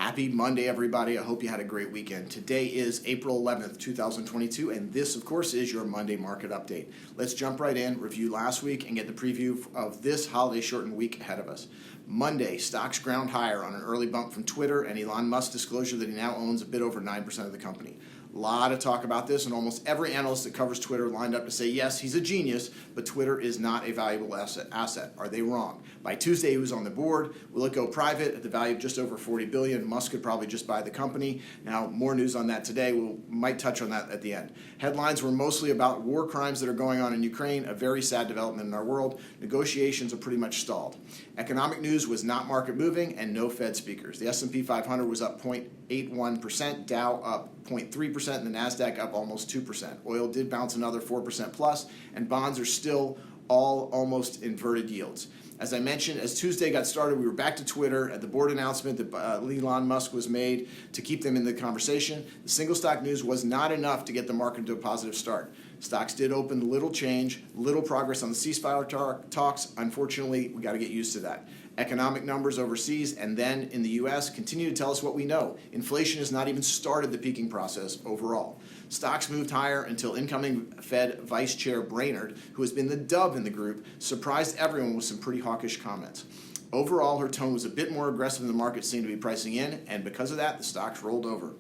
Happy Monday, everybody. I hope you had a great weekend. Today is April 11th, 2022, and this, of course, is your Monday market update. Let's jump right in, review last week, and get the preview of this holiday-shortened week ahead of us. Monday, stocks ground higher on an early bump from Twitter and Elon Musk's disclosure that he now owns a bit over 9% of the company. A lot of talk about this, and almost every analyst that covers Twitter lined up to say, yes, he's a genius, but Twitter is not a valuable asset. Are they wrong? By Tuesday, he was on the board. Will it go private at the value of just over $40 billion? Musk could probably just buy the company. Now, more news on that today. We might touch on that at the end. Headlines were mostly about war crimes that are going on in Ukraine, a very sad development in our world. Negotiations are pretty much stalled. Economic news was not market moving and no Fed speakers. The S&P 500 was up 0.81%, Dow up 0.3%, and the NASDAQ up almost 2%. Oil did bounce another 4% plus, and bonds are still all almost inverted yields. As I mentioned, as Tuesday got started, we were back to Twitter at the board announcement that Elon Musk was made to keep them in the conversation. The single stock news was not enough to get the market to a positive start. Stocks did open little change, little progress on the ceasefire talks. Unfortunately, we got to get used to that. Economic numbers overseas and then in the U.S. continue to tell us what we know. Inflation has not even started the peaking process overall. Stocks moved higher until incoming Fed Vice Chair Brainerd, who has been the dove in the group, surprised everyone with some pretty hawkish comments. Overall, her tone was a bit more aggressive than the market seemed to be pricing in, and because of that, the stocks rolled over.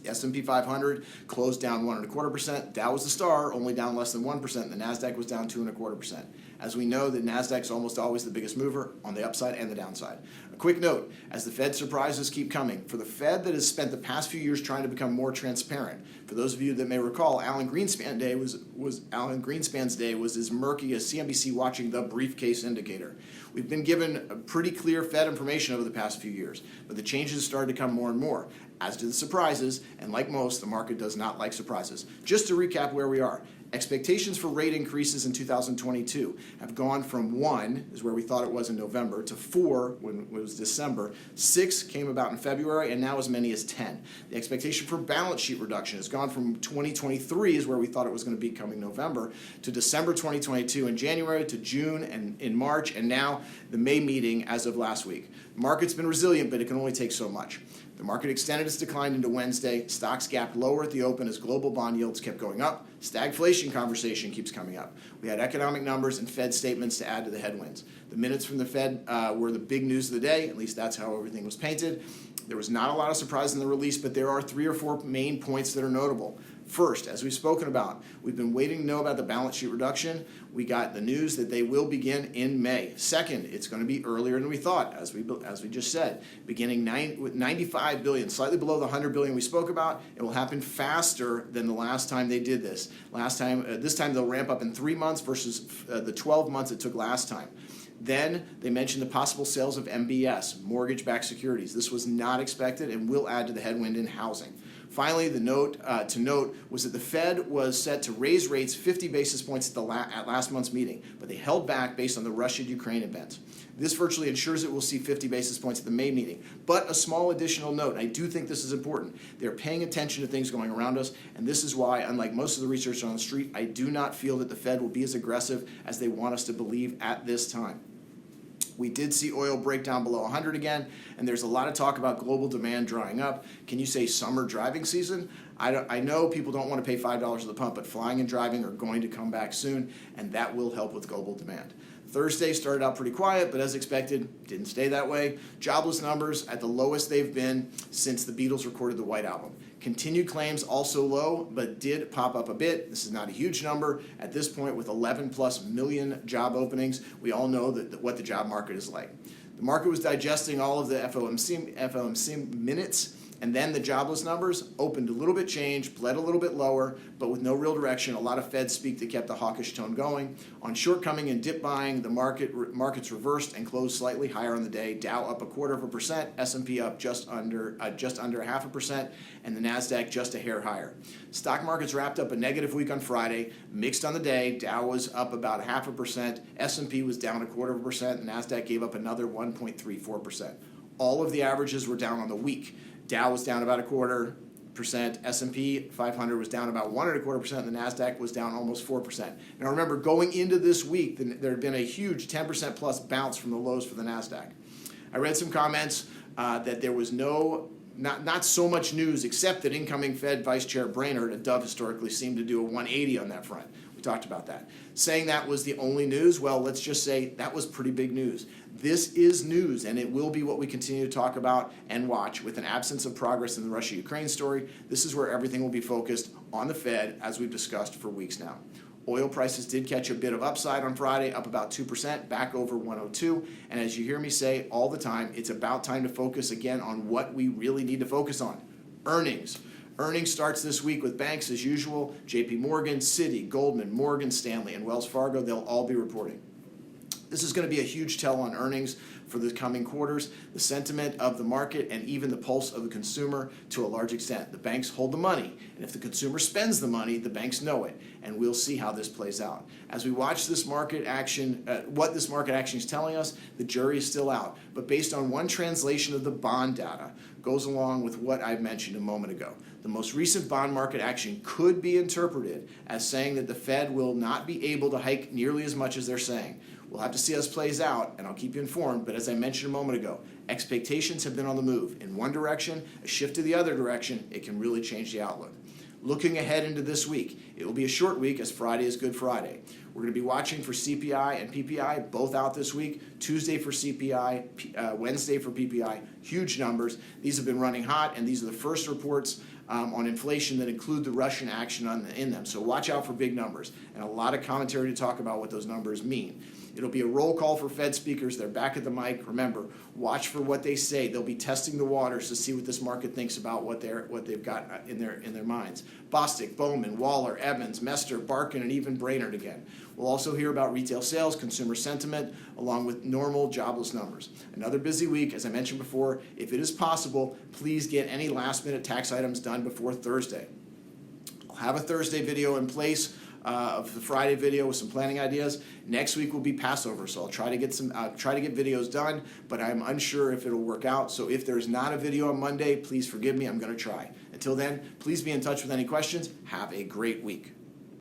The S&P 500 closed down 1.25%. Dow was the star, only down less than 1%. The NASDAQ was down 2.25%. As we know, the NASDAQ is almost always the biggest mover on the upside and the downside. A quick note, as the Fed surprises keep coming, for the Fed that has spent the past few years trying to become more transparent, for those of you that may recall, Alan Greenspan's day was as murky as CNBC watching the briefcase indicator. We've been given pretty clear Fed information over the past few years, but the changes started to come more and more, as do the surprises, and like most, the market does not like surprises. Just to recap where we are, expectations for rate increases in 2022 have gone from 1, is where we thought it was in November, to 4 when it was December. 6 came about in February, and now as many as 10. The expectation for balance sheet reduction has gone from 2023, is where we thought it was going to be coming November, to December 2022 in January, to June and in March, and now the May meeting as of last week. The market's been resilient, but it can only take so much. The market extended its decline into Wednesday. Stocks gapped lower at the open as global bond yields kept going up. Stagflation conversation keeps coming up. We had economic numbers and Fed statements to add to the headwinds. The minutes from the Fed were the big news of the day. At least that's how everything was painted. There was not a lot of surprise in the release, but there are 3 or 4 main points that are notable. First, as we've spoken about, we've been waiting to know about the balance sheet reduction. We got the news that they will begin in May. Second, it's going to be earlier than we thought, as we just said, beginning with $95 billion, slightly below the $100 billion we spoke about. It will happen faster than the last time they did this. This time they'll ramp up in 3 months versus the 12 months it took last time. Then they mentioned the possible sales of MBS, mortgage-backed securities. This was not expected and will add to the headwind in housing. Finally, the note to note was that the Fed was set to raise rates 50 basis points at last month's meeting, but they held back based on the Russia-Ukraine event. This virtually ensures that we'll see 50 basis points at the May meeting. But a small additional note, I do think this is important. They're paying attention to things going around us, and this is why, unlike most of the research on the street, I do not feel that the Fed will be as aggressive as they want us to believe at this time. We did see oil break down below 100 again, and there's a lot of talk about global demand drying up. Can you say summer driving season? I know people don't want to pay $5 at the pump, but flying and driving are going to come back soon, and that will help with global demand. Thursday started out pretty quiet, but as expected, didn't stay that way. Jobless numbers at the lowest they've been since the Beatles recorded the White Album. Continued claims also low, but did pop up a bit. This is not a huge number. At this point, with 11 plus million job openings, we all know what the job market is like. The market was digesting all of the FOMC minutes, and then the jobless numbers opened a little bit change, bled a little bit lower, but with no real direction. A lot of Fed speak that kept the hawkish tone going. On shortcoming and dip buying, the markets reversed and closed slightly higher on the day. Dow up 0.25%, S&P up just under 0.5%, and the NASDAQ just a hair higher. Stock markets wrapped up a negative week on Friday, mixed on the day. Dow was up about 0.5%, S&P was down 0.25%, and NASDAQ gave up another 1.34%. All of the averages were down on the week. Dow was down about 0.25%, S&P 500 was down about 1.25%, and the NASDAQ was down almost 4%. Now remember, going into this week, there had been a huge 10% plus bounce from the lows for the NASDAQ. I read some comments that there was not so much news, except that incoming Fed Vice Chair Brainerd at Dove historically seemed to do a 180 on that front. We talked about that. Saying that was the only news, well, let's just say that was pretty big news. This is news, and it will be what we continue to talk about and watch. With an absence of progress in the Russia-Ukraine story, this is where everything will be focused on the Fed, as we've discussed for weeks now. Oil prices did catch a bit of upside on Friday, up about 2%, back over 102. And as you hear me say all the time, it's about time to focus again on what we really need to focus on: earnings. Earnings starts this week with banks as usual. JP Morgan, Citi, Goldman, Morgan Stanley, and Wells Fargo, they'll all be reporting. This is going to be a huge tell on earnings for the coming quarters, the sentiment of the market, and even the pulse of the consumer to a large extent. The banks hold the money, and if the consumer spends the money, the banks know it, and we'll see how this plays out. As we watch this market action, what this market action is telling us, the jury is still out. But based on one translation of the bond data, goes along with what I mentioned a moment ago. The most recent bond market action could be interpreted as saying that the Fed will not be able to hike nearly as much as they're saying. We'll have to see how this plays out, and I'll keep you informed, but as I mentioned a moment ago, expectations have been on the move. In one direction, a shift to the other direction, it can really change the outlook. Looking ahead into this week, it will be a short week as Friday is Good Friday. We're going to be watching for CPI and PPI, both out this week. Tuesday for CPI, Wednesday for PPI, huge numbers. These have been running hot, and these are the first reports on inflation that include the Russian action in them. So watch out for big numbers, and a lot of commentary to talk about what those numbers mean. It'll be a roll call for Fed speakers. They're back at the mic. Remember, watch for what they say. They'll be testing the waters to see what this market thinks about what they've got in their minds. Bostic, Bowman, Waller, Evans, Mester, Barkin, and even Brainerd again. We'll also hear about retail sales, consumer sentiment, along with normal jobless numbers. Another busy week, as I mentioned before. If it is possible, please get any last-minute tax items done before Thursday. I'll have a Thursday video in place of the Friday video with some planning ideas. Next week will be Passover, so I'll try to get videos done, but I'm unsure if it'll work out. So if there's not a video on Monday, please forgive me. I'm going to try. Until then, please be in touch with any questions. Have a great week.